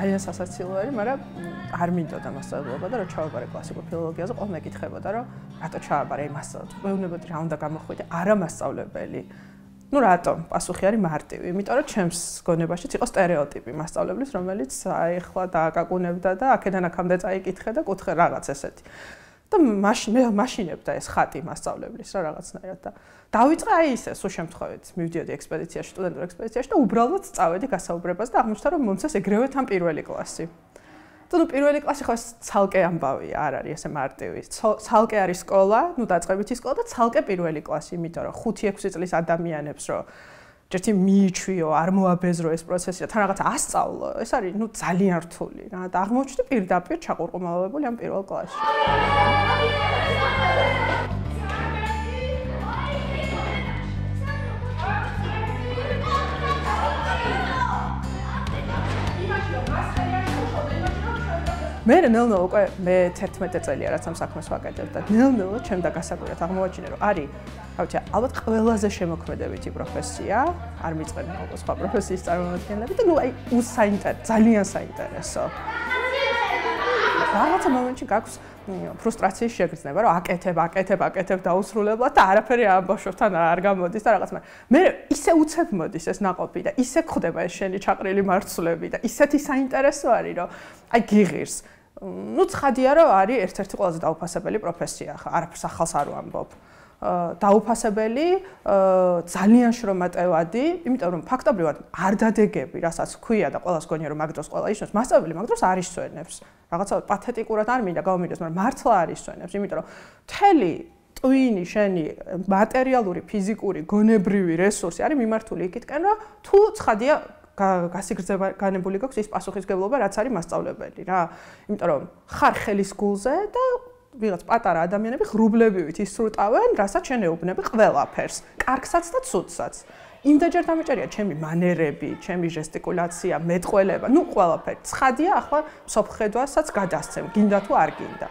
ძალიან სასაცილოა, მაგრამ არ მინდოდა მასწავლებლობა და რა ჩავაბარე კლასიკურ ფილოლოგიაზე, ყოველმე ეკითხებოდა, რომ რატო ჩავაბარე მასწავლებლობა, მეუბნებოდი რა უნდა გამოხვიდე, არა მასწავლებელი. Ну რატომ? პასუხი არის მარტივი, იმიტომ რომ ჩემს გონებაშიც იყო სტერეოტიპი მასწავლებლის, რომელიც აიხლა დააკაკუნებდა და აქედან აქამდე წაიკითხე და კუთხე რაღაც ესეთი. და მე მაშინებდა ეს ხატი მასწავლებლის რა რაღაცნაირად და დავიწყე აი ისე სულ შემთხვევით მივდიოდი ექსპედიციაში, სტუდენტურ ექსპედიციაში და უბრალოდ წავედი გასაუბრებას და აღმოჩნდა რომ მომცეს ეგრევე თან პირველი კლასი. და პირველი კლასი ხო ცალკე ამბავია, არ არის ესე მარტივი. ცალკე არის სკოლა, დაწყებითი სკოლა და ცალკე პირველი კლასი, იმიტომ რომ 5-6 წლის ადამიანებს რომ ჯერთი მიიჩვიო, არ მოაბეზრო ეს პროცესი და თან რაღაც ასწავლო, ეს არის ძალიან რთული რა და აღმოჩნდა პირდაპირ ჩაყურყუმალებული ამ პირველ კლასში. მე ნელ-ნელა უკვე მე 11 წელია რაც ამ საქმეს ვაკეთებ და ნელ-ნელა ჩემ დაგასაკვირად აღმოვაჩინე რომ არის ავთია ალბათ ყველაზე შემოქმედებითი პროფესია არ მიწყენ ალბათ სხვა პროფესიის წარმომადგენლები და აი ძალიან საინტერესო რაღაცა მომენტში გაქვს ფრუსტრაციის შეგრძნება რომ აკეთებ დაუსრულებლად და არაფერი ამ ბავშვებთან არ გამოდის და რაღაც მე ისე უცებ მოდის ეს ნაყოფი და ისე ხდება ეს შენი ჩაყრილი მარცვლები და ისეთი საინტერესო არის რომ აი გიღირს ცხადია რომ არის ერთ-ერთი ყველაზე დაუფასებელი პროფესია ხა არაფერს ახალს არ ვამბობ დაუფასებელი ძალიან შრომატევადი იმიტომ რომ ფაქტობრივად არ დადეგები რასაც ქვია და ყველას გონია რომ მაგ დროს ყველა ისვენებს მასწავლებელი მაგ დროს არ ისვენებს რაღაცა პათეტიკურად არ მინდა გავმინდოს მაგრამ მართლა არ ისვენებს იმიტომ რომ მთელი ტვინი შენი მატერიალური ფიზიკური გონებრივი რესურსი არის მიმართული იქითკენ რომ თუ ცხადია გასიგრძება განებული გაქვს ის პასუხისგებლობა რაც არის მასწავლებელი რა იმიტომ რომ ხარ ხელის გულზე და ვიღაც პატარა ადამიანები ღრუბლებივით ისრუტავენ რასაც შენ ეუბნები ყველაფერს კარგსაც და ცუდსაც იმდაჯერ დამეჭერია ჩემი მანერები ჩემი ჟესტიკულაცია მეტყველება ყველაფერი ცხადია ახლა სოფხედვასაც გადასცემ გინდა თუ არ გინდა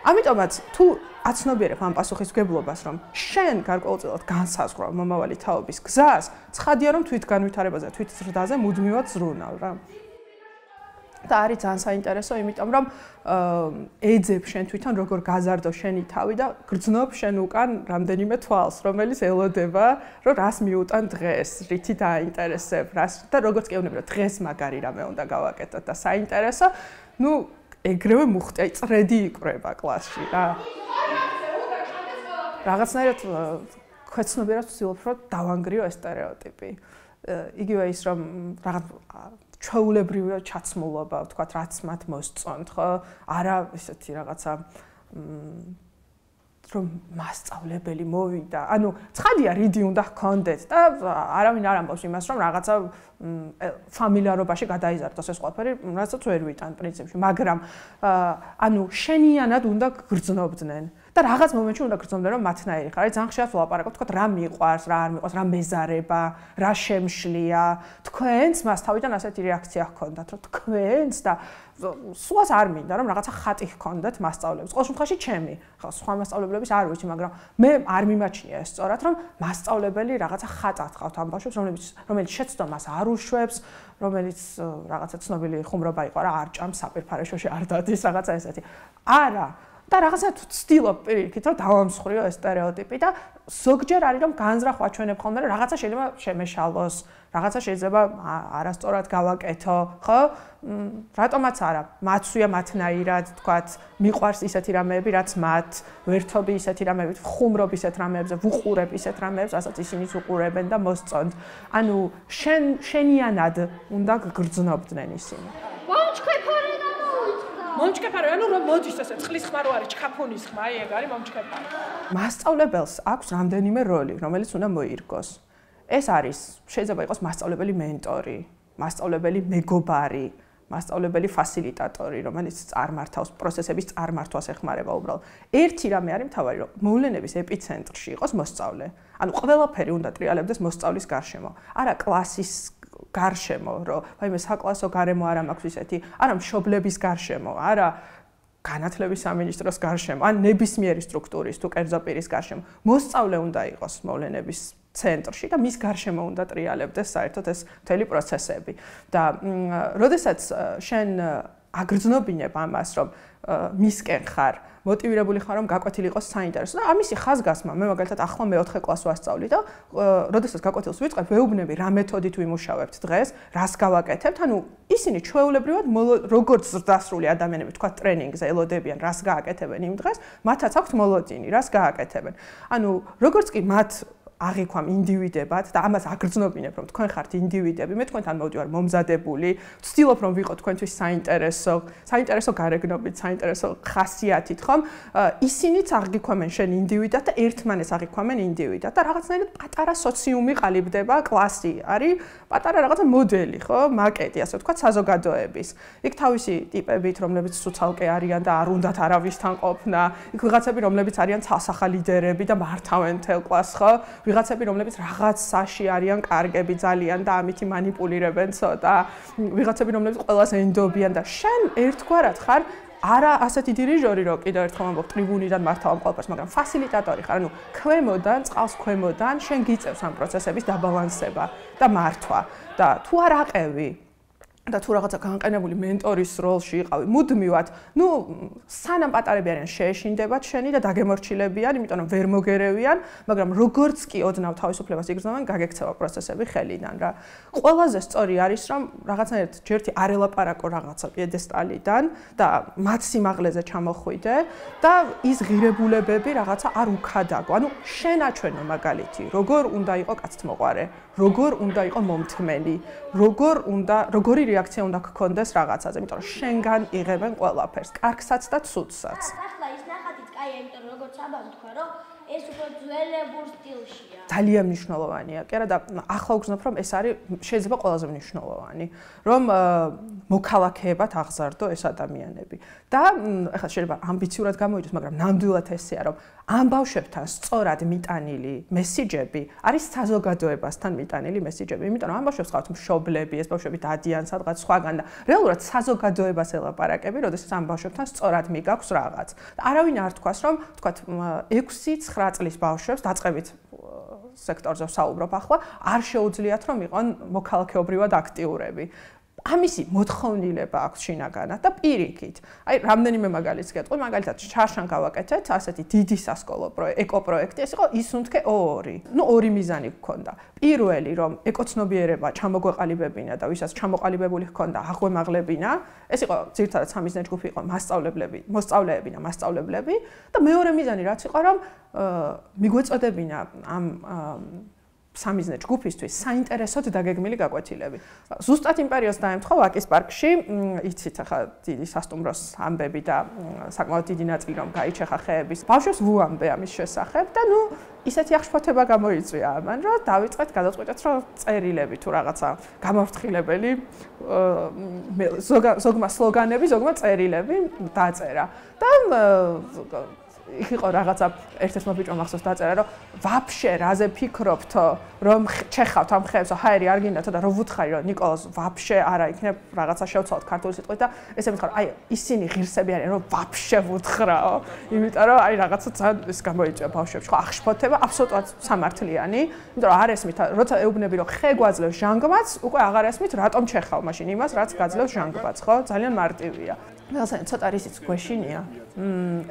ამიტომაც თუ აცნობიერებ ამ პასუხისმგებლობას რომ შენ გარკვეულწილად განსაზღვრავ მომავალი თაობის გზას ცხადია რომ თვითგანვითარებაზე თვითზრდაზე მუდმივად ზრუნავ რა და არის ძალიან საინტერესო იმიტომ რომ ეძებ შენ თვითონ როგორ გაზარდო შენი თავი და გრძნობ შენ უკან რამდენიმე თვალს რომელიც ელოდება რომ რას მიუტან დღეს რითი დაინტერესებ რას და როგორც კი რომ დღეს მაგარი რამე უნდა გავაკეთოთ და საინტერესო ეგრევე მუხტი აი წრედი იკვრება კლასში რა რაღაცნაირად ქვეცნობიერად ვცდილობ რომ დავანგრიო ეს სტერეოტიპი იგივე ის რომ რაღაც ჩვეულებრივი ჩაცმულობა ვთქვათ რაც მათ მოსწონთ ხო არა ესეთი რაღაცა რომ მასწავლებელი მოვიდა ანუ ცხადია რიდი უნდა ჰქონდეთ და არავინ არ ამბობს იმას რომ რაღაცა ფამილიარობაში გადაიზარდოს ეს ყველაფერი რასაც ვერ ვიტან პრინციპში მაგრამ ანუ შენიანად უნდა გრძნობდნენ და რაღაც მომენტში უნდა გრძნობდნენ რომ მათნაირი ხარ. ძალიან ხშირად ვლაპარაკობ, თქვა რა მიყვარს, რა არ მიყვარს, რა მეზარება, რა შემშლია. თქვენს მას თავიდან ასეთი რეაქცია ჰქონდათ, რომ თქვენს და სულაც არ მინდა რომ რაღაცა ხატი ჰქონდეთ მასწავლებლებს. ყოველ შემთხვევაში ჩემი, ხო, სხვა მასწავლებლების არ ვიცი, მაგრამ მე არ მიმაჩნია ეს სწორად, რომ მასწავლებელი რაღაცა ხატად ყავთ ამ ბავშვებს, რომელიც შეცდომას არ უშვებს, რომელიც რაღაცა ცნობილი ხუმრობა იყო რა, არ ჭამს საპირფარეშოში არ დადის რაღაცა ესეთი. არა და რაღაცა ვცდილობ პირიქით რომ დავამსხვრიო ეს სტერეოტიპი და ზოგჯერ არის რომ განზრახ ვაჩვენებ ხოლმე რომ რაღაცა შეიძლება შემეშალოს, რაღაცა შეიძლება არასწორად გავაკეთო, ხო? რატომაც არა, მაცვია მათნაირად, თქვათ, მიყვარს ისეთი რამეები, რაც მათ, ვერთობი ისეთი რამეებით, ხუმრობ ისეთ რამეებზე, ვუყურებ ისეთ რამეებს, რასაც ისინიც უყურებენ და მოსწონთ. ანუ შენიანად უნდა გგრძნობდნენ ისინი. მომჩქეფარე, ანუ რომ მოდის ესე წყლის ხმა რო არის, ჩქაფონის ხმა, აი ეგ არის მომჩქეფარე. მასწავლებელს აქვს რამდენიმე როლი, რომელიც უნდა მოირგოს. ეს არის, შეიძლება იყოს მასწავლებელი მენტორი, მასწავლებელი მეგობარი, მასწავლებელი ფასილიტატორი, რომელიც წარმართავს პროცესების წარმართვას ეხმარება უბრალოდ. ერთი რამე არის მთავარი, რომ მოვლენების ეპიცენტრში იყოს მოსწავლე. ანუ ყველაფერი უნდა ტრიალებდეს მოსწავლის გარშემო. არა კლასის გარშემო, რომ ვაიმე საკლასო გარემო არა მაქვს ისეთი, არა მშობლების გარშემო, არა განათლების სამინისტროს გარშემო, ან ნებისმიერი სტრუქტურის თუ კერძო პირის გარშემო, მოსწავლე უნდა იყოს მოვლენების ცენტრში და მის გარშემო უნდა ტრიალებდეს საერთოდ ეს მთელი პროცესები. და როდესაც შენ აგრძნობინებ ამას, რომ მისკენ ხარ, მოტივირებული ხარ, რომ გაკვეთილი იყოს საინტერესო. და ამისი ხაზგასმა, მე მაგალითად ახლა მე-4 კლასს ვასწავლი და როდესაც გაკვეთილს ვიწყებ, ვეუბნები რა მეთოდით ვიმუშავებთ დღეს, რას გავაკეთებთ. ანუ ისინი ჩვეულებრივად როგორც ზრდასრული ადამიანები, თქვა ტრენინგზე ელოდებიან, რას გააკეთებენ იმ დღეს, მათაც აქვთ მოლოდინი, რას გააკეთებენ. ანუ როგორც კი მათ აღიქვამ ინდივიდებად და ამას აგრძნობინებ, რომ თქვენ ხართ ინდივიდები, მე თქვენთან მოვდივარ მომზადებული, ვცდილობ რომ ვიყო თქვენთვის საინტერესო გარეგნობით, საინტერესო ხასიათით, ხომ? ისინიც აღიქვამენ შენ ინდივიდად და ერთმანეს აღიქვამენ ინდივიდად და რაღაცნაირად პატარა სოციუმი ყალიბდება, კლასი არის პატარა რაღაცა მოდელი, ხო? მაკეტი, ასე ვთქვათ, საზოგადოების. იქ თავისი ტიპებით, რომლებიც სუცალკე არიან და არ უნდათ არავისთან ყოფნა, იქ ვიღაცები, რომლებიც არიან ცალსახა ლიდერები და მართავენ მთელ კლასს, ხო? ვიღაცები, რომლებიც რაღაც საში არიან კარგები ძალიან და ამითი манипуლირებენ ცოტა. ვიღაცები, რომლებიც ყველას ენდობიან და შენ ერთგვარად ხარ არა ასეთი დირიჟორი, რომ კიდევ ერთხელ ამბობ ტრიბუნიდან მართავ ყველაფერს, მაგრამ ფასილიტატორი ხარ, ანუ ქვემოდან, წყალს ქვემოდან შენ გიწევს ამ პროცესების დაბალანსება და მართვა. და თუ არ აყევი და თუ რაღაცა განყენებული მენტორის როლში იყავი, მუდმივად, ნუ სანამ პატარები არიან შეეშინდებათ შენი და დაგემორჩილებიან, იმიტომ რომ ვერ მოგერევიან, მაგრამ როგორც კი ოდნავ თავისუფლებას იგრძნობენ, გაგექცევა პროცესები ხელიდან რა. ყველაზე სწორი არის, რომ რაღაცნაირად ჯერთი არ ელაპარაკო რაღაცა პიედესტალიდან და მათ სიმაღლეზე ჩამოხვიდე და ის ღირებულებები რაღაცა არ უქადაგო. ანუ შენ აჩვენო მაგალითი, როგორ უნდა იყოს კაცთმოყვარე, როგორ უნდა იყოს მომთმენი, როგორი რეაქცია უნდა გქონდეს რაღაცაზე, იმიტომ რომ შენგან იღებენ ყველაფერს, კარგსაც და ცუდსაც. ახლა ის ნახატიც კაია, იმიტომ რომ როგორც აბამ თქვა, რომ ეს უფრო ძველებურ სტილშია. ძალიან მნიშვნელოვანია. კი არა და ახლა ვგრძნობ, რომ ეს არის შეიძლება ყველაზე მნიშვნელოვანი, რომ მოქალაქეებად აღზარდო ეს ადამიანები. და ახლა შეიძლება ამბიციურად გამოიჩნდეს, მაგრამ ნამდვილად ესეა, რომ ამ ბავშვებთან სწორად მიტანილი მესიჯები არის საზოგადოებასთან მიტანილი მესიჯები. იმიტომ რომ ამ ბავშვებს ყავთ მშობლები, ეს ბავშვები დადიან სადღაც სხვაგან და რეალურად საზოგადოებას ელაპარაკები, როდესაც ამ ბავშვებთან სწორად მიგაქვს რაღაც. და არავინ არ თქვას, რომ თქვათ 6-9 წლის ბავშვებს დაწყებით სექტორზე ვსაუბრობ ახლა, არ შეუძლიათ რომ იყვნენ მოქალაქეობრივად აქტიურები. ამისი მოთხოვნილება აქვს შინაგანად და პირიქით. აი, რამდენიმე მაგალითს გეტყვი, მაგალითად, ჩარშან გავაკეთეთ ასეთი დიდი სასკოლო ეკოპროექტი, ეს იყო ისუნთქე 2. ნუ 2 მიზანი გქონდა. პირველი, რომ ეკოცნობიერება ჩამოგვეყალიბებინა და ვისაც ჩამოყალიბებული ჰქონდა, აღვემაღლებინა. ეს იყო ძირითადად სამიზნე ჯგუფი იყო მოსწავლეები და მასწავლებლები და მეორე მიზანი რაც იყო, რომ მიგვეწოდებინა ამ სამიზნე ჯგუფისთვის საინტერესოდ დაგეგმილი გაკვეთილები. ზუსტად იმ პერიოდს დაემთხვა ვაკის პარკში, იცით ახლა დიდი სასტუმროს ამბები და საკმაოდ დიდი ნაწილი რომ გაიჩეხა ხეების. ბავშვებს ვუამბე ამის შესახებ და ნუ ისეთი აღშფოთება გამოიწვია ამან, რომ დავიწყეთ გადავწყვიტეთ, რომ წერილები თუ რაღაცა გამორფრთხილებელი ზოგმა სლოგანები, ზოგმა წერილები დაწერა. და იქ იყო რაღაცა ერთ-ერთმა ბიჭმა მახსოვს დაწერა, რომ ვაფშე რაზე ფიქრობთო, რომ ჩეხავთ ამ ხეებს, ჰაერი არ გინდათო და რო ვუთხარი, რომ ნიკოლოზ ვაფშე არა იქნებ რაღაცა შევცვალოთ ქართული სიტყვით და ესე მითხარ, აი ისინი ღირსები არიან, რომ ვაფშე ვუთხრაო, იმიტომ რომ აი რაღაცა ძალიან ეს გამოიწვია ბავშვებში, ხო, აღშფოთება აბსოლუტურად სამართლიანი, იმიტომ რომ არ ესმით, როცა ეუბნები, რომ ხე გვაძლევს ჟანგბადს, უკვე აღარ ესმით, რატომ ჩეხავ მაშინ იმას, რაც გაძლევს ჟანგბადს, ხო? ძალიან მარტივია. რაღაცა ცოტა რისიც გვეშინია.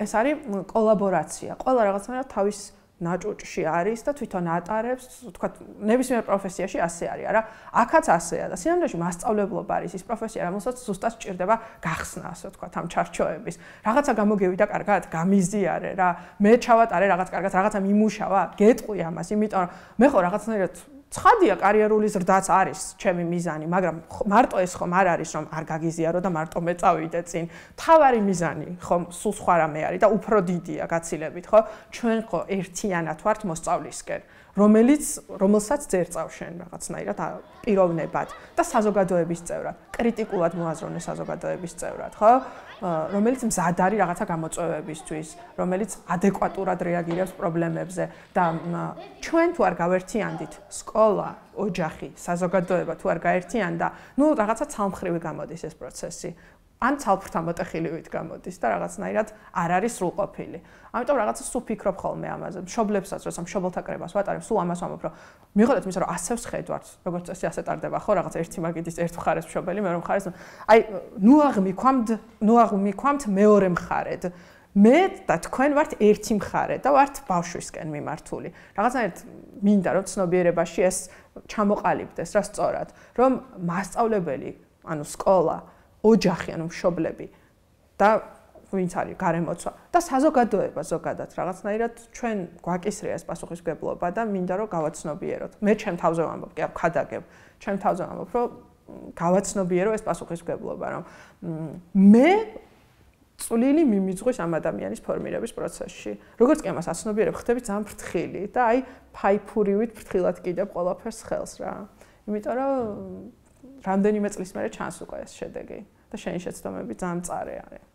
ეს არის კოლაბორაცია. ყველა რაღაცნაირად თავის ნაჭუჭში არის და თვითონ ატარებს, თქვა, ნებისმიერ პროფესიაში ასე არის, არა? აქაც ასეა და სინამდვილეში მასწავლებლობა არის ის პროფესია, რომელსაც ზუსტად სჭირდება გახსნა, ასე ვთქვა, ამ ჩარჩოების. რაღაცა გამოგევიდა კარგად, გამიზიარე რა. მე ჩავატარე რაღაც კარგად, რაღაცა მიმუშავა, გეტყვი ამას, იმიტომ რომ მე ხო რაღაცნაირად ცხადია კარიერული ზრდაც არის ჩემი მიზანი, მაგრამ მარტო ეს ხომ არ არის რომ არ გაგიზიარო და მარტო მე წავიდე წინ. თავარი მიზანი ხომ სულ სხვა რამე არის და უფრო დიდია გაცილებით, ხო? ჩვენ ხო ერთიანად ვართ მოსწავლისკენ, რომელსაც ძერწავ შენ რაღაცნაირად პიროვნებად და საზოგადოების წევრად, კრიტიკულად მოაზროვნე საზოგადოების წევრად, ხო? რომელიც მზად არის რაღაცა გამოწვევებისთვის, რომელიც ადეკვატურად რეაგირებს პრობლემებზე და ჩვენ თუ არ გავერთიანდით სკოლა, ოჯახი, საზოგადოება თუ არ გაერთიანდა, ნუ რაღაცა ცალმხრივი გამოდის ეს პროცესი. ან ცალფრთა მოტეხილივით გამოდის და რაღაცნაირად არ არის სრულყოფილი. ამიტომ რაღაცა სულ ფიქრობ ხოლმე ამაზე. მშობლებსაც როცა მშობელთა კრებას ვატარებ, სულ ამას ვამბობ, რომ მივიღოთ იმის, რომ ასევს ხედვართ, როგორც წესი ასე ტარდება ხო, რაღაც ერთი მაგიდის ერთ მხარეს მშობელი, მეორე მხარეს. აი, ნუ აღმიქვამთ მეორე მხარედ. მე და თქვენ ვართ ერთი მხარე და ვართ ბავშვისკენ მიმართული. რაღაცნაირად მინდა რომ ცნობიერებაში ეს ჩამოყალიბდეს რა სწორად, რომ მასწავლებელი, ანუ სკოლა, ოჯახი, ანუ მშობლები და ვინც არის გარემოცვა და საზოგადოება ზოგადად რაღაცნაირად ჩვენ გვაკისრია ეს პასუხისმგებლობა და მინდა რომ გავაცნობიეროთ. მე ჩემ თავზე ვამბობ, კი აქ ხადაგებ, ჩემ თავზე ვამბობ, რომ გავაცნობიერო ეს პასუხისმგებლობა, რომ მე წვლილი მიმიძღვის ამ ადამიანის ფორმირების პროცესში. როგორც კი ამას აცნობიერებ, ხდები ძალიან ფრთხილი და აი ფაიფურივით ფრთხილად კიდევ ყველაფერს ხელს რა. იმიტომ რომ რამდენიმე წლის მერე ჩანს უკვე ეს შედეგი და შენი შეცდომები ძალიან მწარე არის.